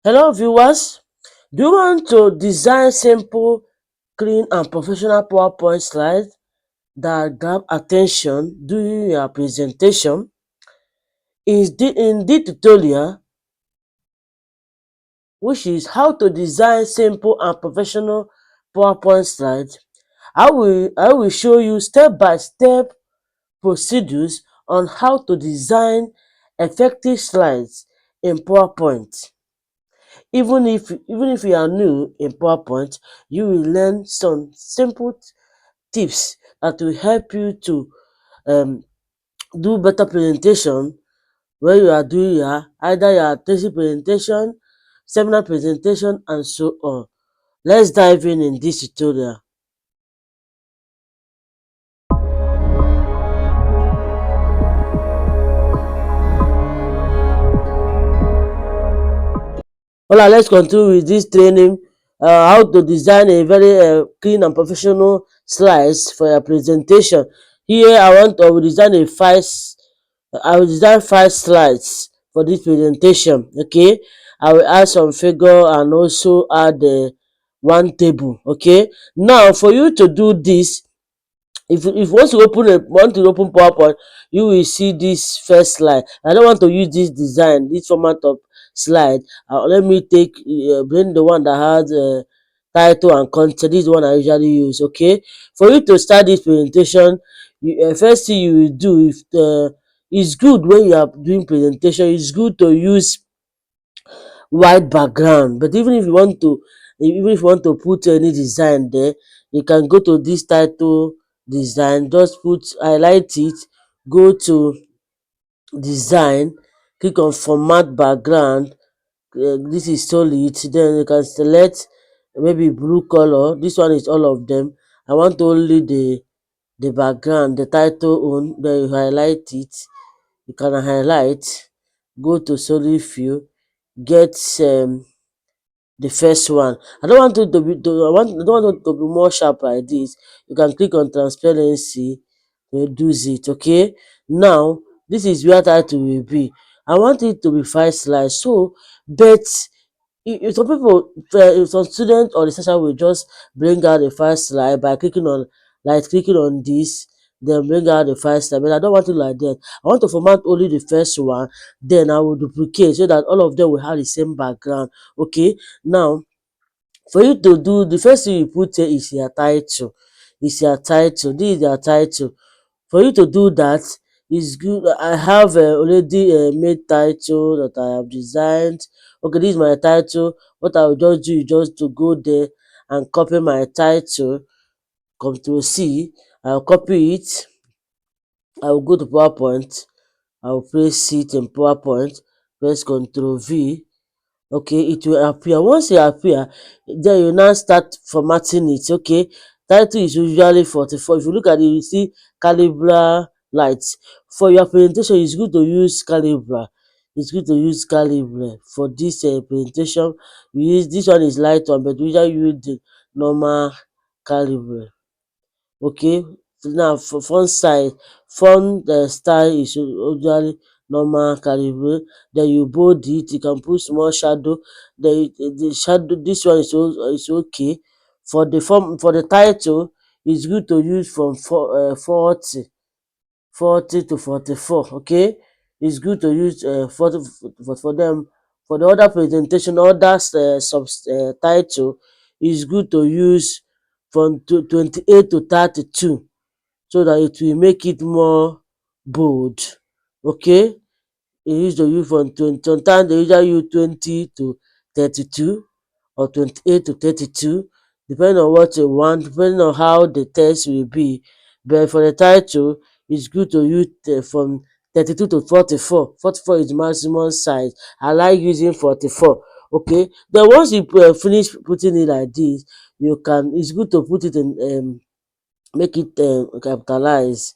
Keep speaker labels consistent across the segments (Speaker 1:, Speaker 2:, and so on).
Speaker 1: Hello viewers, do you want to design simple, clean and professional PowerPoint slides that grab attention during your presentation? In this tutorial, which is how to design simple and professional PowerPoint slides, I will show you step-by-step procedures on how to design effective slides in PowerPoint. Even if you are new in PowerPoint, you will learn some simple tips that will help you to um, do better presentation when you are doing either your thesis presentation, seminar presentation and so on. Let's dive in this tutorial. Hola, let's continue with this training. How to design a very clean and professional slides for your presentation. Here, I will design I will design 5 slides for this presentation. Okay, I will add some figure and also add one table. Okay, now for you to do this, if you want to open PowerPoint, you will see this first slide. I don't want to use this design, this format of slide. Let me bring the one that has title and content. This is the one I usually use. Okay, for you to start this presentation, first thing you will do, if it's good when you are doing presentation, it's good to use white background. But even if you want to put any design there, you can go to this title design, just highlight it, go to design, click on format background. This is solid, then you can select maybe blue color. This one is all of them. I want only the background, the title on, then you highlight it. You can highlight, go to solid fill, get the first one. I don't want it to be more sharp like this. You can click on transparency, reduce it. Okay, now this is where title will be. I want it to be 5 slides. So, but some people, some students or researcher will just bring out the first slide by clicking on this, then bring out the first slide. But I don't want it like that. I want to format only the first one, then I will duplicate so that all of them will have the same background. Okay, now for you to do, the first thing you put here is your title. This is your title. For you to do that, is good. I have already made title that I have designed. Okay, this is my title. What I will just do is just to go there and copy my title. Control C. I'll copy it. I will go to PowerPoint. I will place it in PowerPoint. Press Control V. Okay, it will appear. Once it appear, then you now start formatting it. Okay, title is usually 44. If you look at it, you see calibra lights. For your presentation, it's good to use calibra. It's good to use calibra for this presentation. We use this one is light one, but we usually use the normal calibra. Okay, so now for font style is usually normal calibre. Then you bold it, you can put small shadow. The shadow, this one is okay. For the title, it's good to use from 40 to 44. Okay, it's good to use 40 for them. For the other presentation, other title, it's good to use from 28 to 32, so that it will make it more bold. Okay, they use to use from 20, sometimes they usually use 20 to 32 or 28 to 32, depending on what you want, depending on how the text will be. But for the title, it's good to use from 32 to 44. 44 is maximum size. I like using 44. Okay, then once you finish putting it like this, it's good to put it in make it capitalize.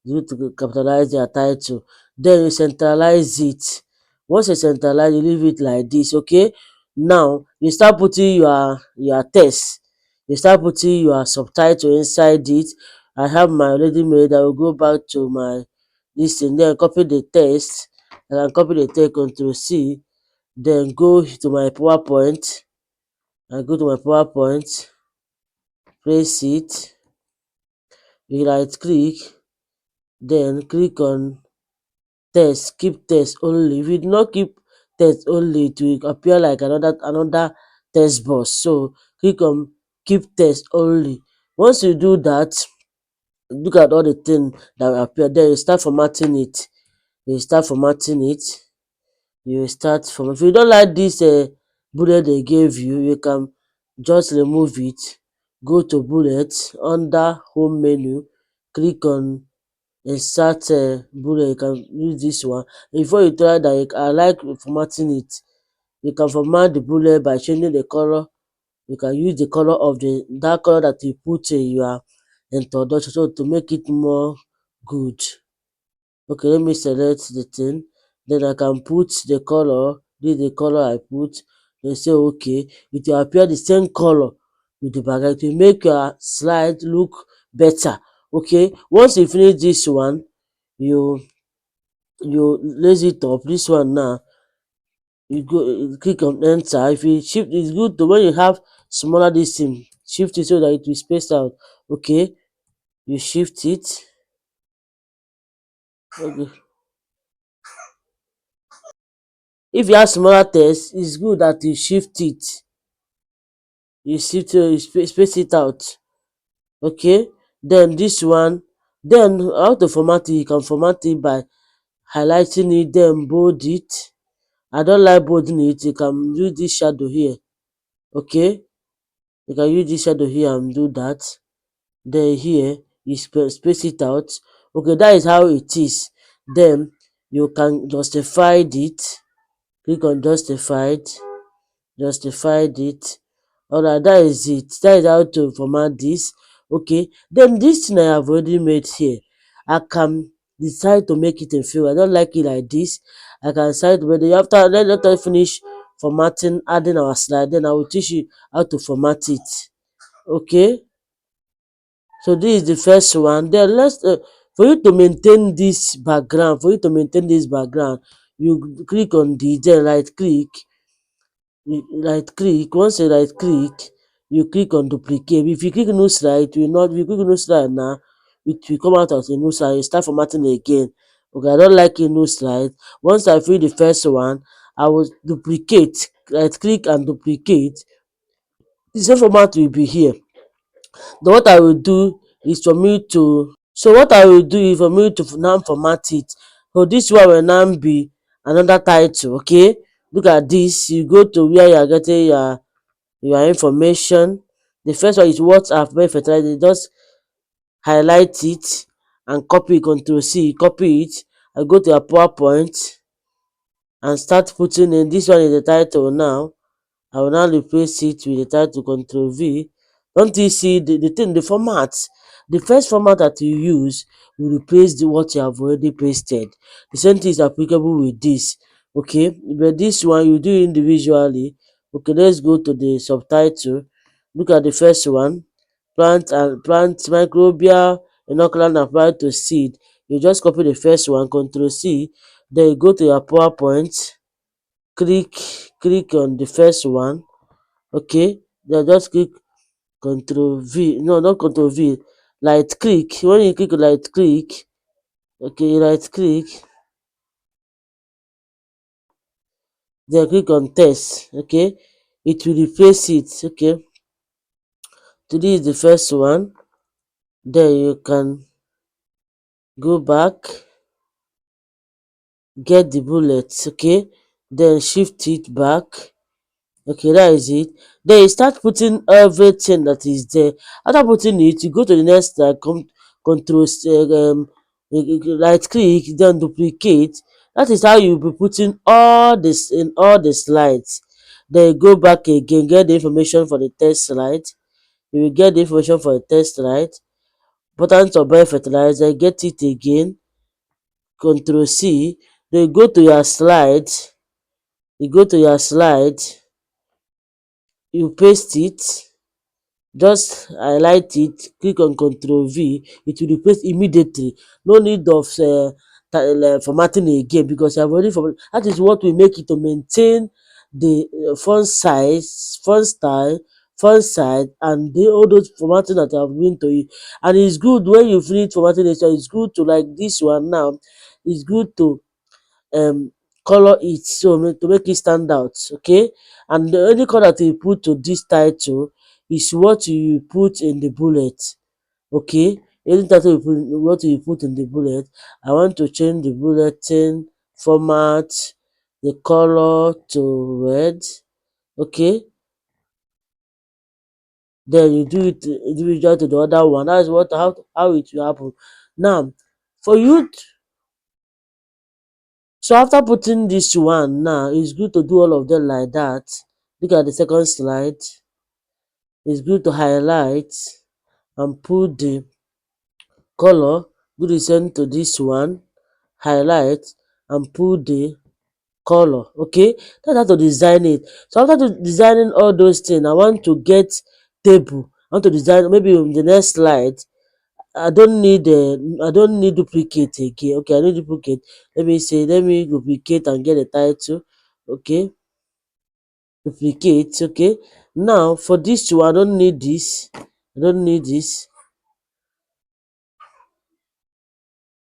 Speaker 1: You need to capitalize their title. Then you centralize it. Once you centralize, you leave it like this. Okay, now you start putting your text. You start putting your subtitle inside it. I have my already made. I will go back to my this thing, then copy the text. I can copy the text, Control C, then go to my PowerPoint. I go to my PowerPoint, place it, you right click, then click on text, keep text only. If you do not keep text only, it will appear like another text box. So click on keep text only. Once you do that, look at all the things that will appear. Then you start formatting it. You start formatting it. You start from. If you don't like this bullet they gave you, you can just remove it. Go to bullet under home menu. Click on insert bullet. You can use this one. Before you try that, I like formatting it. You can format the bullet by changing the color. You can use the color of that color that you put in your introduction, so to make it more good. Okay, let me select the thing. Then I can put the color. This is the color I put. Then say okay. It will appear the same color with the background. It will make your slide look better. Okay. Once you finish this one, you you raise it up. This one now, you go click on enter. If you shift, it's good to when you have smaller this thing, shift it so that it will space out. Okay, you shift it. Okay. If you have smaller text, it's good that you shift it. You shift it, you space it out. Okay. Then this one, then how to format it? You can format it by highlighting it, then bold it. I don't like bolding it. You can use this shadow here. Okay, you can use this shadow here and do that. Then here you space it out. Okay, that is how it is. Then you can justify it. Click on justified. Justified it. Alright, that is it. That is how to format this. Okay, then this thing I have already made here, I can decide to make it in fill. I don't like it like this. I can decide whether let us finish formatting, adding our slide, then I will teach you how to format it. Okay, so this is the first one. Then let's for you to maintain this background, you click on the then right click. Once you right click, you click on duplicate. If you click new slide, it will not. If you click new slide now, it will come out as a new slide. You start formatting again. Okay, I don't like a new slide. Once I fill the first one, I will duplicate. Right click and duplicate. The same format will be here. Then what I will do is for me to what I will do is for me to now format it. So this one will now be another title. Okay, look at this. You go to where you are getting your information. The first one is what I've made fertilizer. Just highlight it and copy it, Control C, copy it. I go to a PowerPoint and start putting in. This one is the title now. I will now replace it with the title, Control V. Don't you see the thing, the format? The first format that you use will replace what you have already pasted. The same thing is applicable with this. Okay, but this one you do individually. Okay, let's go to the subtitle. Look at the first one. Plant microbial inoculant applied to seed. You just copy the first one, Control C. Then you go to your PowerPoint, click on the first one. Okay, then just click Control V, no, not Control V, right click. When you click right click, okay, right click, then click on text. Okay, it will replace it. Okay, so this is the first one. Then you can go back, get the bullets. Okay, then shift it back. Okay, that is it. Then you start putting everything that is there. After putting it, you go to the next control right click, then duplicate. That is how you'll be putting all this in all the slides. Then you go back again, get the information for the test slide. You will get the information for the test slide. Importance of biofertilizer, get it again. Control C. Then you go to your slide. You go to your slide. You paste it. Just highlight it, click on Control V, it will replace immediately. No need of formatting again because I've already formatted. That is what will make it to maintain the font size, font style, font size, and all those formatting that I've been to you. And it's good when you finish formatting it, so it's good to, like this one now, it's good to um color it, so to make it stand out. Okay, and the only color that you put to this title is what you put in the bullet. Okay, any title you put, what you put in the bullet. I want to change the bulletin format, the color to red. Okay, then you do it individual to the other one. That's what, how it will happen. Now, for you so after putting this one now, it's good to do all of them like that. Look at the second slide. It's good to highlight and put the color. Do the same to this one. Highlight and put the color. Okay, that's how to design it. So after designing all those things, I want to get table. I want to design, maybe on the next slide. I don't need duplicate again. Okay, I need duplicate. Let me duplicate and get a title. Okay, duplicate. Okay, now for this two, I don't need this. I don't need this.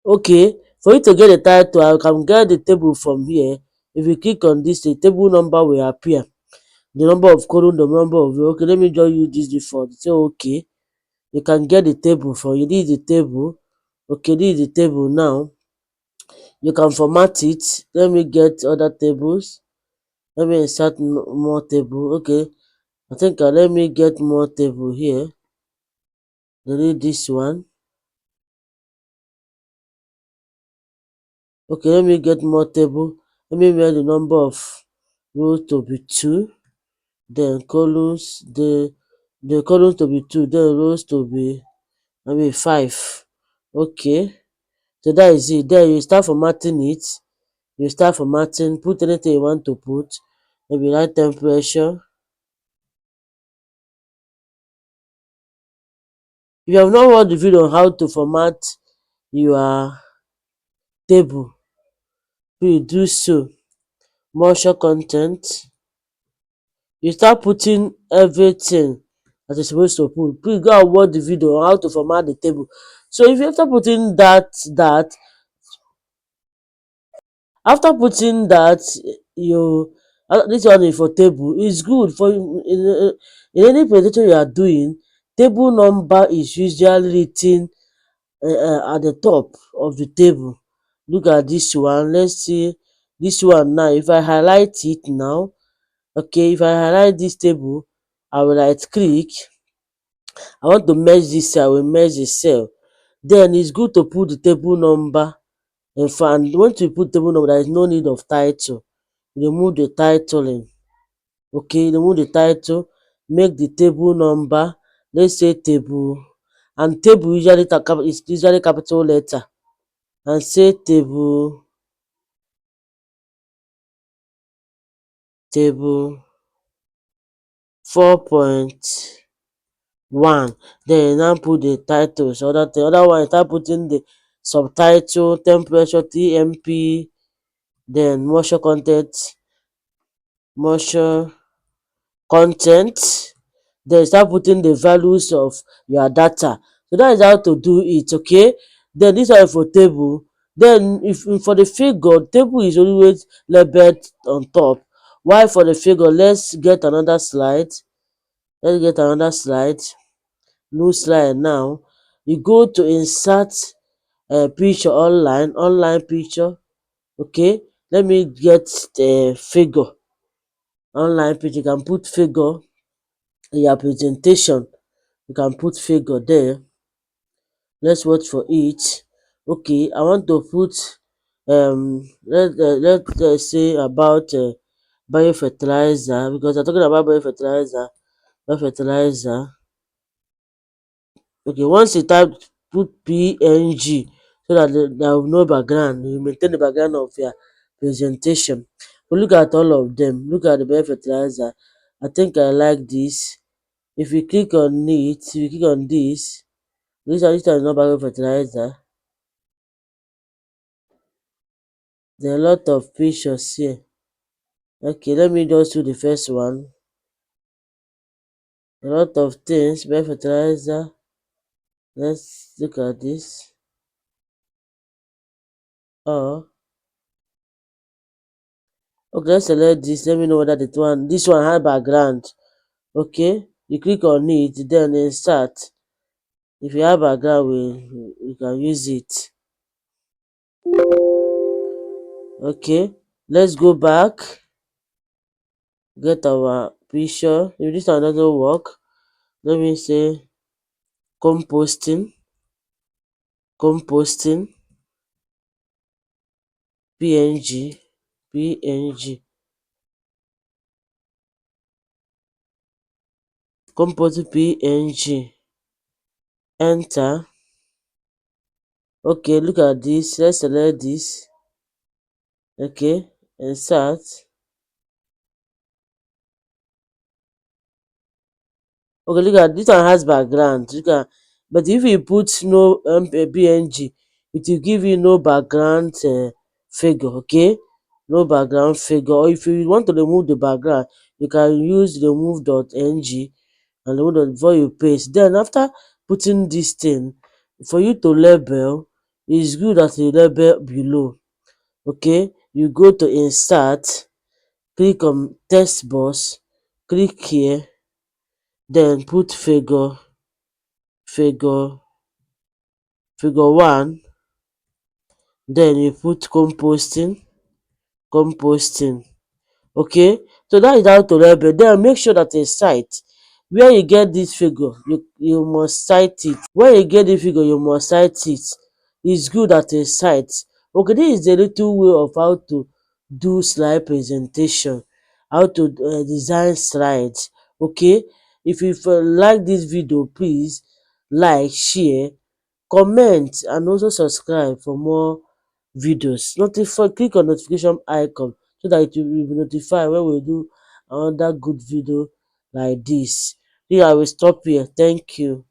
Speaker 1: Okay, for you to get a title, I can get the table from here. If you click on this, the table number will appear. The number of column, the number of row. Okay, let me just use this default. Say okay. You can get the table for you. This is the table. Okay, this is the table now. You can format it. Let me get other tables. Let me insert more table. Okay, I think let me get more table here. Delete this one. Okay, let me get more table. Let me make the number of rows to be 2. Then columns, the columns to be 2. Then rows to be 5. Okay, so that is it. Then you start formatting it. You start formatting. Put anything you want to put. Maybe like temperature. If you have not watched the video on how to format your table, please do so. Motion content. You start putting everything that you're supposed to put. Please go and watch the video on how to format the table. So if you after putting after putting that, you this one is for table. It's good for in any presentation you are doing. Table number is usually written at the top of the table. Look at this one. Let's see this one now. If I highlight it now, okay, if I highlight this table, I will right click. I want to merge this cell. I will merge the cell. Then it's good to put the table number. In fact, once you put table number, there is no need of title. Remove the titling. Okay, remove the title. Make the table number. Let's say table. And table usually is usually capital letter. And say table 4.1. Then you now put the titles. The other one, you start putting the subtitle, temperature, TMP, then motion content. Then you start putting the values of your data. So that is how to do it. Okay, then this one for table. Then if for the figure, table is always labeled on top. Why for the figure? Let's get another slide. Let's get another slide. New slide now. You go to insert a picture online picture. Okay, let me get the figure. Online picture, you can put figure in your presentation. You can put figure there. Let's watch for it. Okay, I want to put let's say about biofertilizer, because I'm talking about biofertilizer. Okay, once you type, put PNG, so that there will no background. You maintain the background of your presentation. But look at all of them. Look at the biofertilizer. I think I like this. If you click on it, if you click on this one is not biofertilizer. There are a lot of pictures here. Okay, let me just do the first one. A lot of things, bare fertilizer. Let's look at this. Oh, okay, let's select this. Let me know whether this one has background. Okay, you click on it, then insert. If you have background, we can use it. Okay, let's go back. Get our picture. If this one doesn't work, let me say composting, composting, png, png, composting png. Enter. Okay, look at this. Let's select this. Okay, insert. Okay, look at this one has background. Look at, but if you put no png, it will give you no background figure. Okay, no background figure. Or if you want to remove the background, you can use remove.ng and remove dot before you paste. Then after putting this thing, for you to label, it's good that you label below. Okay, you go to insert, click on text box, click here, then put figure figure 1, then you put composting. Okay, so that is how to label. Then make sure that a site where you get this figure, you must cite it. When you get the figure, you must cite it. It's good at a site. Okay, this is a little way of how to do slide presentation, how to design slides. Okay, if you like this video, please like, share, comment and also subscribe for more videos. Click on notification icon so that you will be notified when we do another good video like this. Here I will stop here. Thank you.